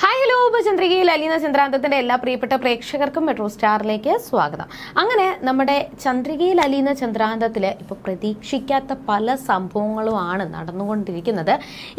Hi hello, ചന്ദ്രികയിൽ Aleena ചന്ദ്രാന്തത്തിന്റെ എല്ലാ പ്രിയപ്പെട്ട പ്രേക്ഷകർക്കും മെട്രോ സ്റ്റാറിലേക്ക് സ്വാഗതം. അങ്ങനെ നമ്മുടെ ചന്ദ്രികയിൽ അലീന ചന്ദ്രാന്തത്തില് ഇപ്പൊ പ്രതീക്ഷിക്കാത്ത പല സംഭവങ്ങളുമാണ് നടന്നുകൊണ്ടിരിക്കുന്നത്.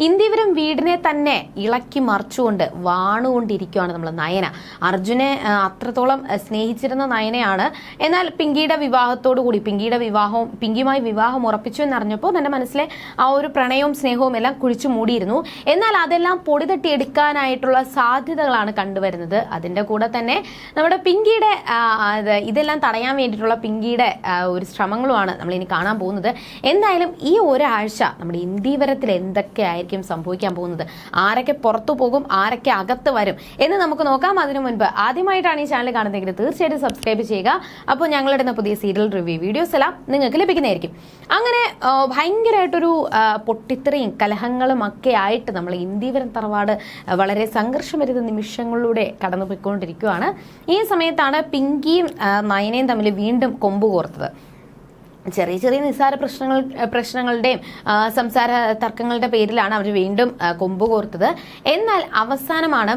ഇന്ത്യവരം വീടിനെ തന്നെ ഇളക്കി മറിച്ചുകൊണ്ട് വാണുകൊണ്ടിരിക്കുകയാണ് നമ്മൾ നയന. അർജുനെ അത്രത്തോളം സ്നേഹിച്ചിരുന്ന നയനയാണ്. എന്നാൽ പിങ്കിയുടെ വിവാഹത്തോടു കൂടി പിങ്കിയുമായി വിവാഹം ഉറപ്പിച്ചു എന്നറിഞ്ഞപ്പോൾ തന്റെ മനസ്സിലെ ആ ഒരു പ്രണയവും സ്നേഹവും എല്ലാം കുഴിച്ചു മൂടിയിരുന്നു. എന്നാൽ അതെല്ലാം പൊടിതട്ടിയെടുക്കാനായിട്ടുള്ള സാധ്യതകളാണ് കണ്ടുവരുന്നത്. അതിന്റെ കൂടെ തന്നെ നമ്മുടെ പിങ്കിയുടെ ഇതെല്ലാം തടയാൻ വേണ്ടിയിട്ടുള്ള പിങ്കിയുടെ ഒരു ശ്രമങ്ങളുമാണ് നമ്മൾ ഇനി കാണാൻ പോകുന്നത്. എന്തായാലും ഈ ഒരാഴ്ച നമ്മുടെ ഇന്ത്യവരത്തിൽ എന്തൊക്കെയായിരിക്കും സംഭവിക്കാൻ പോകുന്നത്, ആരൊക്കെ പുറത്തു പോകും, ആരൊക്കെ അകത്ത് വരും എന്ന് നമുക്ക് നോക്കാം. അതിനു മുൻപ് ആദ്യമായിട്ടാണ് ഈ ചാനൽ കാണുന്നതെങ്കിൽ തീർച്ചയായിട്ടും സബ്സ്ക്രൈബ് ചെയ്യുക. അപ്പോൾ ഞങ്ങളുടെ പുതിയ സീരിയൽ റിവ്യൂ വീഡിയോസ് എല്ലാം നിങ്ങൾക്ക് ലഭിക്കുന്നതായിരിക്കും. അങ്ങനെ ഭയങ്കരമായിട്ടൊരു പൊട്ടിത്തെറിയും കലഹങ്ങളും ഒക്കെ ആയിട്ട് നമ്മൾ ഇന്ത്യവരം തറവാട് വളരെ സംഘർഷം വരുന്ന നിമിഷങ്ങളിലൂടെ കടന്നുപോയിക്കൊണ്ടിരിക്കുകയാണ്. ഈ സമയത്താണ് പിങ്കിയും നയനയും തമ്മിൽ വീണ്ടും കൊമ്പ് കോർത്തത്. ചെറിയ ചെറിയ നിസ്സാര പ്രശ്നങ്ങളുടെയും സംസാര തർക്കങ്ങളുടെ പേരിലാണ് അവർ വീണ്ടും കൊമ്പ് കോർത്തത്. എന്നാൽ അവസാനമാണ്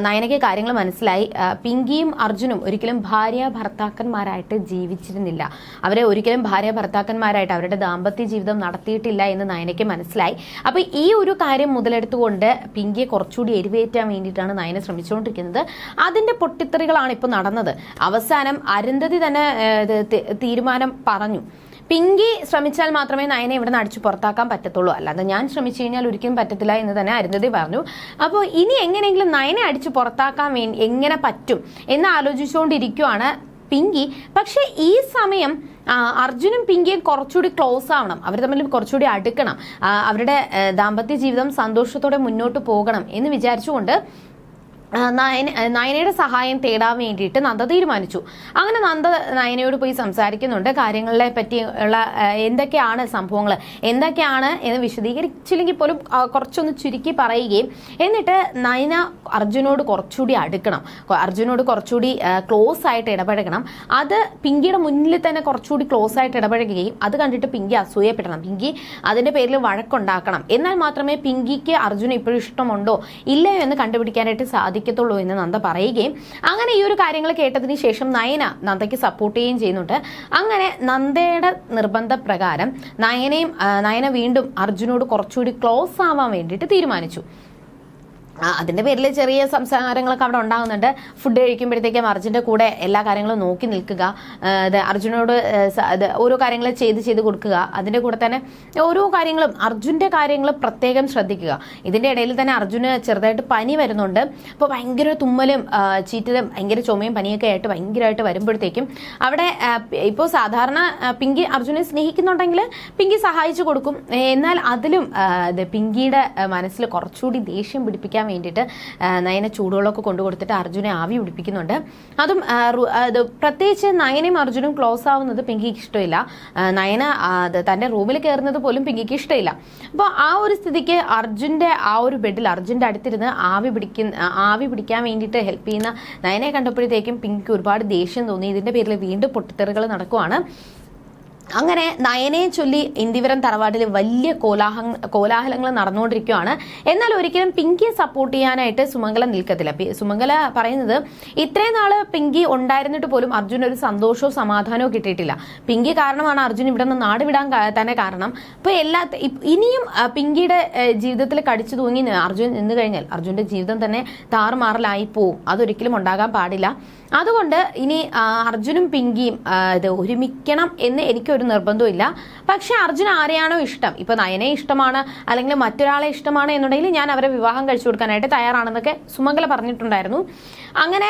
നയനയ്ക്ക് കാര്യങ്ങൾ മനസ്സിലായി. പിങ്കിയും അർജുനും ഒരിക്കലും ഭാര്യ ഭർത്താക്കന്മാരായിട്ട് ജീവിച്ചിരുന്നില്ല. അവരെ ഒരിക്കലും ഭാര്യ ഭർത്താക്കന്മാരായിട്ട് അവരുടെ ദാമ്പത്യ ജീവിതം നടത്തിയിട്ടില്ല എന്ന് നയനയ്ക്ക് മനസ്സിലായി. അപ്പൊ ഈ ഒരു കാര്യം മുതലെടുത്തുകൊണ്ട് പിങ്കിയെ കുറച്ചുകൂടി എരിവേറ്റാൻ വേണ്ടിയിട്ടാണ് നയന ശ്രമിച്ചുകൊണ്ടിരിക്കുന്നത്. അതിന്റെ പൊട്ടിത്തെറികളാണ് ഇപ്പോൾ നടന്നത്. അവസാനം അരുന്ധതി തന്നെ തീരുമാനം പറഞ്ഞു, പിങ്കി ശ്രമിച്ചാൽ മാത്രമേ നയനെ ഇവിടെ നിന്ന് അടിച്ചു പുറത്താക്കാൻ പറ്റത്തുള്ളൂ, അല്ലാതെ ഞാൻ ശ്രമിച്ചു കഴിഞ്ഞാൽ ഒരിക്കലും പറ്റത്തില്ല എന്ന് തന്നെ അരുന്ധതി പറഞ്ഞു. അപ്പോൾ ഇനി എങ്ങനെയെങ്കിലും നയനെ അടിച്ചു പുറത്താക്കാൻ വേണ്ടി എങ്ങനെ പറ്റും എന്ന് ആലോചിച്ചുകൊണ്ടിരിക്കുകയാണ് പിങ്കി. പക്ഷെ ഈ സമയം അർജുനും പിങ്കിയും കുറച്ചുകൂടി ക്ലോസ് ആവണം, അവർ തമ്മിൽ കുറച്ചുകൂടി അടുക്കണം, അവരുടെ ദാമ്പത്യ ജീവിതം സന്തോഷത്തോടെ മുന്നോട്ട് പോകണം എന്ന് വിചാരിച്ചുകൊണ്ട് നയനയുടെ സഹായം തേടാൻ വേണ്ടിയിട്ട് നന്ദ തീരുമാനിച്ചു. അങ്ങനെ നന്ദ നയനയോട് പോയി സംസാരിക്കുന്നുണ്ട്. കാര്യങ്ങളെ പറ്റിയുള്ള എന്തൊക്കെയാണ് സംഭവങ്ങൾ, എന്തൊക്കെയാണ് എന്ന് വിശദീകരിച്ചില്ലെങ്കിൽ പോലും കുറച്ചൊന്ന് ചുരുക്കി പറയുകയും എന്നിട്ട് നയന അർജുനോട് കുറച്ചുകൂടി അടുക്കണം, അർജുനോട് കുറച്ചുകൂടി ക്ലോസ് ആയിട്ട് ഇടപഴകണം. അത് പിങ്കിയുടെ മുന്നിൽ തന്നെ കുറച്ചുകൂടി ക്ലോസ് ആയിട്ട് ഇടപഴകുകയും അത് കണ്ടിട്ട് പിങ്കി അസൂയപ്പെടണം, പിങ്കി അതിന്റെ പേരിൽ വഴക്കുണ്ടാക്കണം. എന്നാൽ മാത്രമേ പിങ്കിക്ക് അർജുന ഇപ്പോഴും ഇഷ്ടമുണ്ടോ ഇല്ലയോ എന്ന് കണ്ടുപിടിക്കാനായിട്ട് സാധിക്കത്തുള്ളൂ എന്ന് നന്ദ പറയുകയും അങ്ങനെ ഈ ഒരു കാര്യങ്ങൾ കേട്ടതിന് ശേഷം നയന നന്ദയ്ക്ക് സപ്പോർട്ട് ചെയ്യുകയും ചെയ്യുന്നുണ്ട്. അങ്ങനെ നന്ദയുടെ നിർബന്ധപ്രകാരം നയന വീണ്ടും അർജുനോട് കുറച്ചുകൂടി ക്ലോസ് ആവാൻ വേണ്ടിയിട്ട് തീരുമാനിച്ചു. അതിന്റെ പേരിൽ ചെറിയ സംസാരങ്ങളൊക്കെ അവിടെ ഉണ്ടാകുന്നുണ്ട്. ഫുഡ് കഴിക്കുമ്പോഴത്തേക്കും അർജുൻ്റെ കൂടെ എല്ലാ കാര്യങ്ങളും നോക്കി നിൽക്കുക, അർജുനോട് ഓരോ കാര്യങ്ങൾ ചെയ്ത് കൊടുക്കുക. അതിന്റെ കൂടെ തന്നെ ഓരോ കാര്യങ്ങളും അർജുൻ്റെ കാര്യങ്ങൾ പ്രത്യേകം ശ്രദ്ധിക്കുക. ഇതിന്റെ ഇടയിൽ തന്നെ അർജുന് ചെറുതായിട്ട് പനി വരുന്നുണ്ട്. അപ്പോൾ ഭയങ്കര തുമ്മലും ചീറ്റലും ഭയങ്കര ചുമയും പനിയൊക്കെ ആയിട്ട് ഭയങ്കരമായിട്ട് വരുമ്പോഴത്തേക്കും അവിടെ ഇപ്പോൾ സാധാരണ പിങ്കി അർജുനെ സ്നേഹിക്കുന്നുണ്ടെങ്കിൽ പിങ്കി സഹായിച്ചു കൊടുക്കും. എന്നാൽ അതിലും പിങ്കിയുടെ മനസ്സിൽ കുറച്ചുകൂടി ദേഷ്യം പിടിപ്പിക്കാൻ വേണ്ടിയിട്ട് നയന ചൂടുവെള്ളമൊക്കെ കൊണ്ടുകൊടുത്തിട്ട് അർജുനെ ആവി പിടിപ്പിക്കുന്നുണ്ട്. അതും പ്രത്യേകിച്ച് നയനയും അർജുനും ക്ലോസ് ആവുന്നത് പിങ്കിക്ക് ഇഷ്ടമില്ല. നയന തന്റെ റൂമിൽ കയറുന്നത് പോലും പിങ്കിക്ക് ഇഷ്ടമില്ല. അപ്പോൾ ആ ഒരു സ്ഥിതിക്ക് അർജുന്റെ ആ ഒരു ബെഡിൽ അർജുന്റെ അടുത്തിരുന്ന് ആവി പിടിക്കാൻ വേണ്ടിയിട്ട് ഹെൽപ്പ് ചെയ്യുന്ന നയനെ കണ്ടപ്പോഴത്തേക്കും പിങ്കിക്ക് ഒരുപാട് ദേഷ്യം തോന്നി. ഇതിന്റെ പേരിൽ വീണ്ടും പൊട്ടിത്തെറികൾ നടക്കുവാണ്. അങ്ങനെ നയനയെ ചൊല്ലി ഇന്ത്യവരം തറവാട്ടിൽ വലിയ കോലാഹലങ്ങൾ നടന്നുകൊണ്ടിരിക്കുകയാണ്. എന്നാൽ ഒരിക്കലും പിങ്കിയെ സപ്പോർട്ട് ചെയ്യാനായിട്ട് സുമംഗല നിൽക്കത്തില്ല. സുമംഗല പറയുന്നത് ഇത്രയും നാള് പിങ്കി ഉണ്ടായിരുന്നിട്ട് പോലും അർജുൻ ഒരു സന്തോഷവും സമാധാനവും കിട്ടിയിട്ടില്ല. പിങ്കി കാരണമാണ് അർജുൻ ഇവിടെ നിന്ന് നാട് വിടാൻ തന്നെ കാരണം. അപ്പൊ ഇനിയും പിങ്കിയുടെ ജീവിതത്തിൽ കടിച്ചു തൂങ്ങി അർജുൻ നിന്ന് കഴിഞ്ഞാൽ അർജുന്റെ ജീവിതം തന്നെ താറുമാറലായി പോവും. അതൊരിക്കലും ഉണ്ടാകാൻ പാടില്ല. അതുകൊണ്ട് ഇനി അർജുനും പിങ്കിയും ഒരുമിക്കണം എന്ന് എനിക്കൊരു നിർബന്ധവും ഇല്ല. പക്ഷെ അർജുൻ ആരെയാണോ ഇഷ്ടം, ഇപ്പൊ നയനെ ഇഷ്ടമാണ് അല്ലെങ്കിൽ മറ്റൊരാളെ ഇഷ്ടമാണ് എന്നുണ്ടെങ്കിൽ ഞാൻ അവരെ വിവാഹം കഴിച്ചു കൊടുക്കാനായിട്ട് തയ്യാറാണെന്നൊക്കെ സുമംഗല പറഞ്ഞിട്ടുണ്ടായിരുന്നു. അങ്ങനെ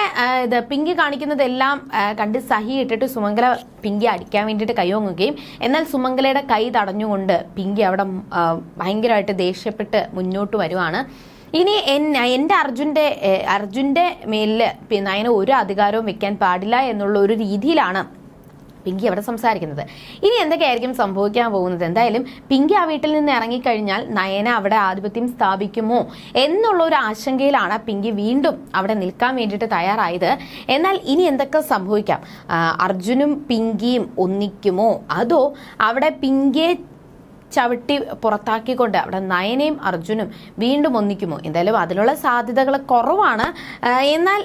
പിങ്കി കാണിക്കുന്നതെല്ലാം കണ്ട് സഹിയിട്ടിട്ട് സുമംഗല പിങ്കി അടിക്കാൻ വേണ്ടിയിട്ട് കൈയൊങ്ങുകയും എന്നാൽ സുമംഗലയുടെ കൈ തടഞ്ഞുകൊണ്ട് പിങ്കി അവിടെ ഭയങ്കരമായിട്ട് ദേഷ്യപ്പെട്ട് മുന്നോട്ട് വരുവാണ്. ഇനി എൻ്റെ അർജുൻ്റെ മേലില് നയന ഒരു അധികാരവും വെക്കാൻ പാടില്ല എന്നുള്ള ഒരു രീതിയിലാണ് പിങ്കി അവിടെ സംസാരിക്കുന്നത്. ഇനി എന്തൊക്കെയായിരിക്കും സംഭവിക്കാൻ പോകുന്നത്? എന്തായാലും പിങ്കി ആ വീട്ടിൽ നിന്ന് ഇറങ്ങിക്കഴിഞ്ഞാൽ നയന അവിടെ ആധിപത്യം സ്ഥാപിക്കുമോ എന്നുള്ള ഒരു ആശങ്കയിലാണ് പിങ്കി വീണ്ടും അവിടെ നിൽക്കാൻ വേണ്ടിയിട്ട് തയ്യാറായത്. എന്നാൽ ഇനി എന്തൊക്കെ സംഭവിക്കാം? അർജുനും പിങ്കിയും ഒന്നിക്കുമോ അതോ അവിടെ പിങ്കിയെ ചവിട്ടി പുറത്താക്കിക്കൊണ്ട് അവിടെ നയനയും അർജുനും വീണ്ടും ഒന്നിക്കുമോ? എന്തായാലും അതിനുള്ള സാധ്യതകൾ കുറവാണ്. എന്നാൽ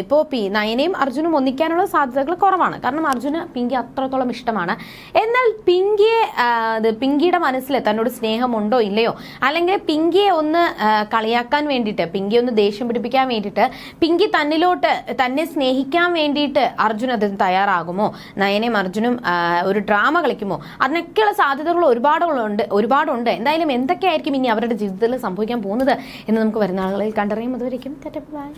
ഇപ്പോൾ നയനയും അർജുനും ഒന്നിക്കാനുള്ള സാധ്യതകൾ കുറവാണ്. കാരണം അർജുന് പിങ്കി അത്രത്തോളം ഇഷ്ടമാണ്. എന്നാൽ പിങ്കിയുടെ മനസ്സിൽ തന്നോട് സ്നേഹമുണ്ടോ ഇല്ലയോ, അല്ലെങ്കിൽ പിങ്കിയെ ഒന്ന് കളിയാക്കാൻ വേണ്ടിയിട്ട്, പിങ്കിയെ ഒന്ന് ദേഷ്യം പിടിപ്പിക്കാൻ വേണ്ടിയിട്ട്, പിങ്കി തന്നെ സ്നേഹിക്കാൻ വേണ്ടിയിട്ട് അർജുൻ അതിന് തയ്യാറാകുമോ? നയനയും അർജുനും ഒരു ഡ്രാമ കളിക്കുമോ? അതിനൊക്കെയുള്ള സാധ്യതകൾ ഒരുപാടുണ്ട്. എന്തായാലും എന്തൊക്കെയായിരിക്കും ഇനി അവരുടെ ജീവിതത്തിൽ സംഭവിക്കാൻ പോകുന്നത് എന്ന് നമുക്ക് വരുന്ന ആളുകളിൽ കണ്ടറിയാം. അതുവരെയും ബൈ.